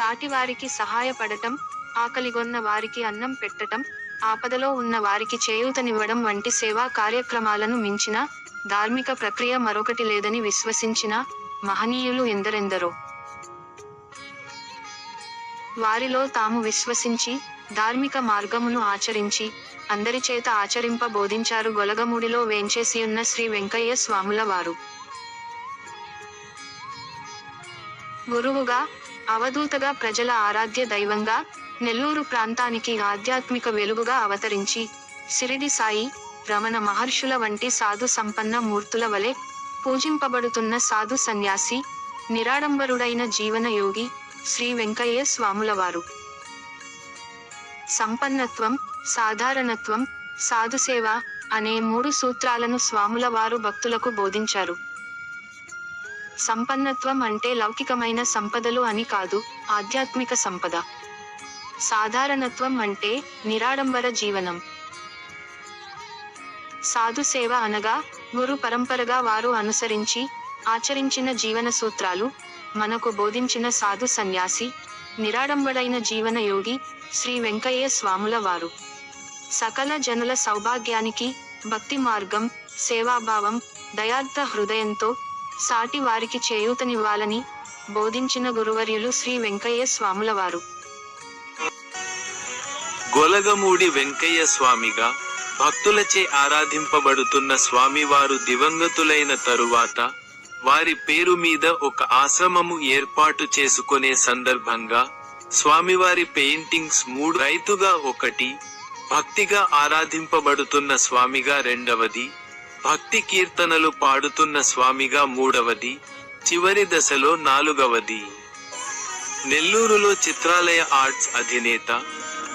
సాటివారికి సహాయపడటం, ఆకలిగొన్న వారికి అన్నం పెట్టటం, ఆపదలో ఉన్న వారికి చేయూతనివ్వడం వంటి సేవా కార్యక్రమాలను మించిన ధార్మిక ప్రక్రియ మరొకటి లేదని విశ్వసించిన మహనీయులు ఎందరెందరో. వారిలో తాము విశ్వసించి, ధార్మిక మార్గమును ఆచరించి, అందరిచేత ఆచరింప బోధించారు గొలగమూడిలో వేంచేసియున్న శ్రీ వెంకయ్య స్వాముల వారు. గురువుగా, అవధూతగా, ప్రజల ఆరాధ్య దైవంగా, నెల్లూరు ప్రాంతానికి ఆధ్యాత్మిక వెలుగుగా అవతరించి, సిరిడి సాయి, రమణ మహర్షుల వంటి సాధు సంపన్న మూర్తుల వలె పూజింపబడుతున్న సాధు సన్యాసి, నిరాడంబరుడైన జీవన యోగి శ్రీ వెంకయ్య స్వాములవారు. సంపన్నత్వం, సాధారణత్వం, సాధుసేవ అనే 3 సూత్రాలను స్వాముల వారు భక్తులకు బోధించారు. సంపన్నత్వం అంటే లౌకికమైన సంపదలు అని కాదు, ఆధ్యాత్మిక సంపద. సాధారణత్వం అంటే నిరాడంబర జీవనం. సాధుసేవ అనగా గురు పరంపరగా వారు అనుసరించి, ఆచరించిన జీవన సూత్రాలు, మనకు బోధించిన సాధు సన్యాసి, నిరాడంబడైన జీవన యోగి శ్రీ వెంకయ్య స్వాముల వారు. సకల జనుల సౌభాగ్యానికి, భక్తి మార్గం, సేవాభావం, దయార్థ హృదయంతో సాటి వారికి చేయూతనివ్వాలని బోధించిన గురువర్యులు శ్రీ వెంకయ్య స్వాముల వారు. గొలగమూడి వెంకయ్య స్వామిగా భక్తులచే ఆరాధింపబడుతున్న స్వామివారు దివంగతులైన తరువాత వారి పేరు మీద ఒక ఆశ్రమము ఏర్పాటు చేసుకునే సందర్భంగా స్వామివారి పెయింటింగ్స్ 3, రైతుగా 1, భక్తిగా ఆరాధింపబడుతున్న స్వామిగా 2వది, భక్తి కీర్తనలు పాడుతున్న స్వామిగా 3వది, చివరి దశలో 4వది. నెల్లూరులో చిత్రాలయ ఆర్ట్స్ అధినేత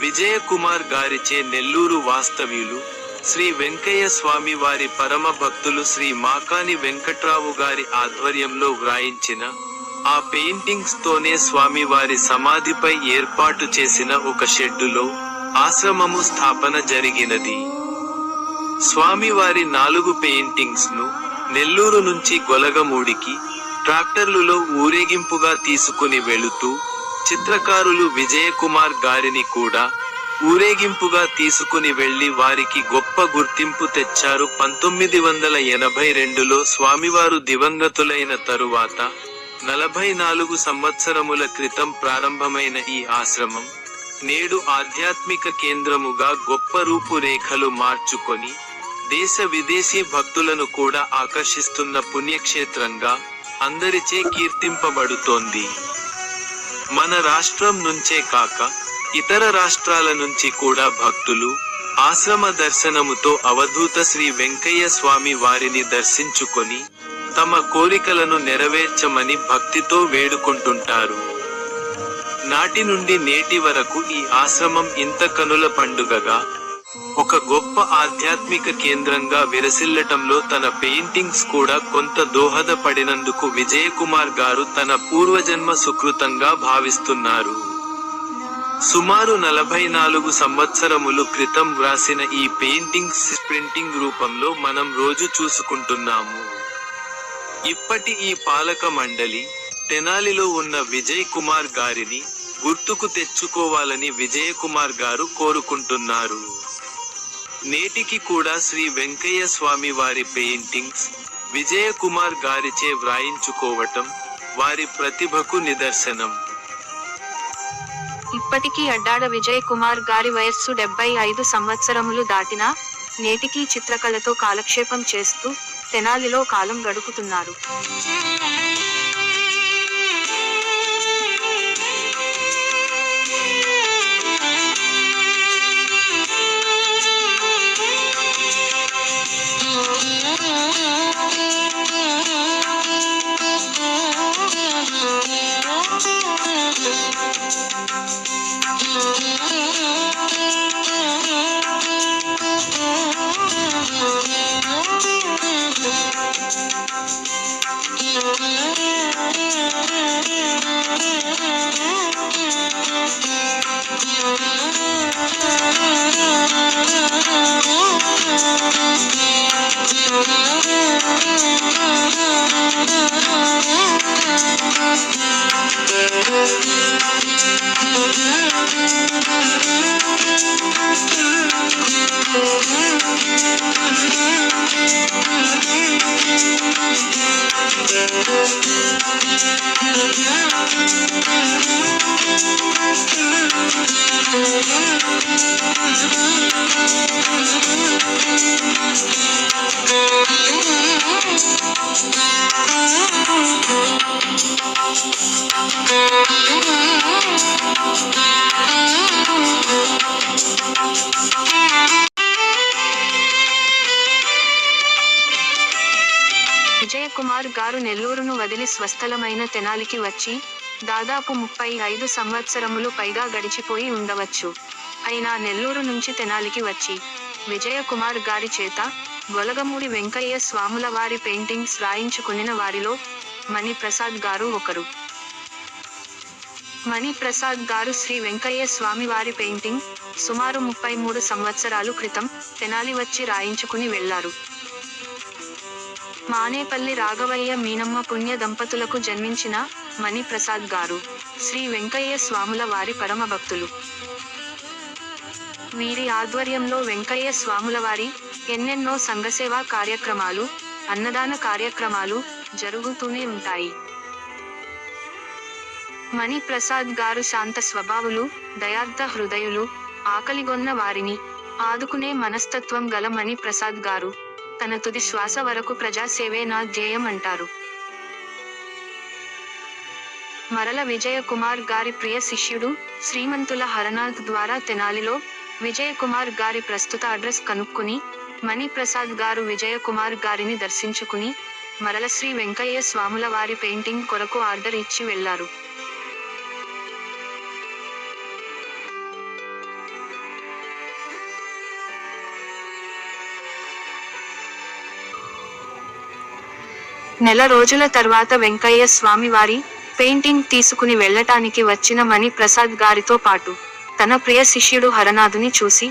విజయకుమార్ గారిచే నెల్లూరు వాస్తవ్యులు శ్రీ వెంకయ్య స్వామి వారి పరమ భక్తులు శ్రీ మాకాని వెంకట్రావు గారి ఆధ్వర్యంలో వ్రాయించిన ఆ పెయింటింగ్స్ తోనే స్వామివారి సమాధిపై ఏర్పాటు చేసిన ఒక షెడ్డులో ఆశ్రమము స్థాపన జరిగినది. స్వామివారి 4 పెయింటింగ్స్ ను నెల్లూరు నుంచి గొలగమూడికి ట్రాక్టర్లులో ఊరేగింపుగా తీసుకుని వెళుతూ చిత్రకారులు విజయకుమార్ గారిని కూడా ఊరేగింపుగా తీసుకుని వెళ్లి వారికి గొప్ప గుర్తింపు తెచ్చారు. 1982లో స్వామివారు దివంగతులైన తరువాత 44 సంవత్సరముల క్రితం ప్రారంభమైన ఈ ఆశ్రమం నేడు ఆధ్యాత్మిక కేంద్రముగా గొప్ప రూపురేఖలు మార్చుకొని దేశ విదేశీ భక్తులను కూడా ఆకర్షిస్తున్న పుణ్యక్షేత్రంగా అందరిచే కీర్తింపబడుతోంది. మన రాష్ట్రం నుంచే కాక ఇతర రాష్ట్రాల నుంచి కూడా భక్తులు ఆశ్రమ దర్శనముతో అవధూత శ్రీ వెంకయ్య స్వామి వారిని దర్శించుకొని తమ కోరికలను నెరవేర్చమని భక్తితో వేడుకుంటుంటారు. నాటి నుండి నేటి వరకు ఈ ఆశ్రమం ఇంత కనుల పండుగగా ఒక గొప్ప ఆధ్యాత్మిక కేంద్రంగా విరసిల్లటంలో తన పెయింటింగ్స్ కూడా కొంత దోహదపడినందుకు విజయకుమార్ గారు తన పూర్వజన్మ సుకృతంగా భావిస్తున్నారు. సుమారు 44 సంవత్సరములు క్రితం వ్రాసిన ఈ పెయింటింగ్స్ ప్రింటింగ్ రూపంలో మనం రోజు చూసుకుంటున్నాము. ఇప్పటి ఈ పాలక మండలి తెనాలిలో ఉన్న విజయ్ కుమార్ గారిని గుర్తుకు తెచ్చుకోవాలని విజయకుమార్ గారు కోరుకుంటున్నారు. నేటికి కూడా శ్రీ వెంకయ్య స్వామి వారి పెయింటింగ్స్ విజయకుమార్ గారిచే వ్రాయించుకోవటం వారి ప్రతిభకు నిదర్శనం. ఇప్పటికీ అడ్డాడ విజయ్ కుమార్ గారి వయస్సు 75 సంవత్సరములు దాటినా నేటికీ చిత్రకళతో కాలక్షేపం చేస్తూ తెనాలిలో కాలం గడుపుతున్నారు. విజయకుమార్ గారు నెల్లూరును వదిలి స్వస్థలమైన తెనాలికి వచ్చి దాదాపు 35 సంవత్సరములు పైగా గడిచిపోయి ఉండవచ్చు. అయినా నెల్లూరు నుంచి తెనాలికి వచ్చి విజయకుమార్ గారి చేత గొలగమూడి వెంకయ్య స్వాముల వారి పెయింటింగ్స్ రాయించుకునిన వారిలో మణిప్రసాద్ గారు ఒకరు. మణిప్రసాద్ గారు శ్రీ వెంకయ్య స్వామి వారి పెయింటింగ్ సుమారు 33 సంవత్సరాలు క్రితం తెనాలి వచ్చి రాయించుకుని వెళ్లారు. మానేపల్లి రాఘవయ్య మీనమ్మ పుణ్య దంపతులకు జన్మించిన మణిప్రసాద్ గారు శ్రీ వెంకయ్య స్వాముల వారి పరమ భక్తులు. వీరి ఆధ్వర్యంలో వెంకయ్య స్వాముల వారి ఎన్నెన్నో సంఘసేవా కార్యక్రమాలు, అన్నదాన కార్యక్రమాలు జరుగుతూనే ఉంటాయి. మణిప్రసాద్ గారు శాంత స్వభావులు, దయార్థ హృదయులు, ఆకలిగొన్న వారిని ఆదుకునే మనస్తత్వం గల మణిప్రసాద్ గారు తన తుది శ్వాస వరకు ప్రజాసేవే నా ధ్యేయం అంటారు. మరల విజయకుమార్ గారి ప్రియ శిష్యుడు శ్రీమంతుల హరనాథ్ ద్వారా తెనాలిలో విజయకుమార్ గారి ప్రస్తుత అడ్రస్ కనుక్కుని మణిప్రసాద్ గారు విజయకుమార్ గారిని దర్శించుకుని మరల శ్రీ వెంకయ్య స్వాముల వారి పెయింటింగ్ కొరకు ఆర్డర్ ఇచ్చి వెళ్లారు. నెల రోజుల తర్వాత వెంకయ్య స్వామి వారి పెయింటింగ్ తీసుకుని వెళ్ళటానికి వచ్చిన మణిప్రసాద్ గారితో పాటు తన ప్రియ శిష్యుడు హరనాథుని చూసి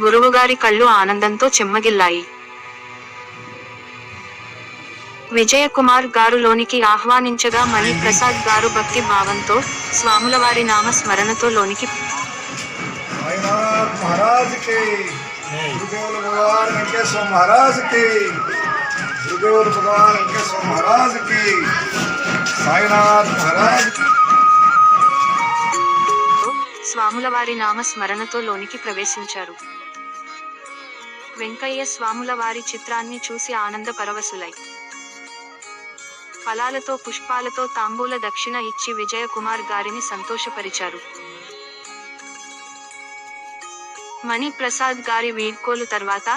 గురువుగారి కళ్ళు ఆనందంతో చెమ్మగిల్లాయి. విజయకుమార్ గారు లోనికి ఆహ్వానించగా మణిప్రసాద్ గారు భక్తి భావంతో స్వాముల వారి నామ స్మరణతో లోనికి गुरुदेव भगवान वेंकटेश्वर महाराज की, साईनाथ महाराज స్వాముల వారి నామ స్మరణతో లోనికి ప్రవేశించారు. వెంకయ్య స్వాముల వారి చిత్రాన్ని చూసి ఆనంద పరవశులై ఫలాలతో పుష్పాలతో తాంబూల దక్షిణ ఇచ్చి విజయకుమార్ గారిని సంతోషపరిచారు. మణిప్రసాద్ గారి వీడ్కోలు తర్వాత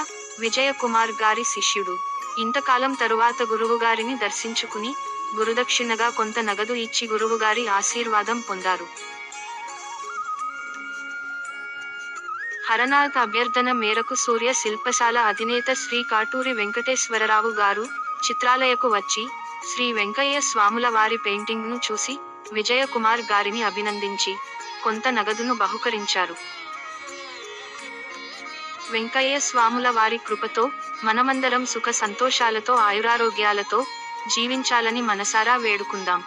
విజయకుమార్ గారి శిష్యుడు ఇంతకాలం తరువాత గురువుగారిని దర్శించుకుని గురుదక్షిణగా కొంత నగదు ఇచ్చి గురువుగారి ఆశీర్వాదం పొందారు. హరనాథ్ అభ్యర్థన మేరకు సూర్య శిల్పశాల అధినేత శ్రీ కాటూరి వెంకటేశ్వరరావు గారు చిత్రాలయకు వచ్చి శ్రీ వెంకయ్య స్వాముల వారి పెయింటింగ్ను చూసి విజయకుమార్ గారిని అభినందించి కొంత నగదును బహుకరించారు. వెంకయ్య స్వాముల వారి కృపతో మనమందరం సుఖ సంతోషాలతో ఆయురారోగ్యాలతో జీవించాలని మనసారా వేడుకుందాం.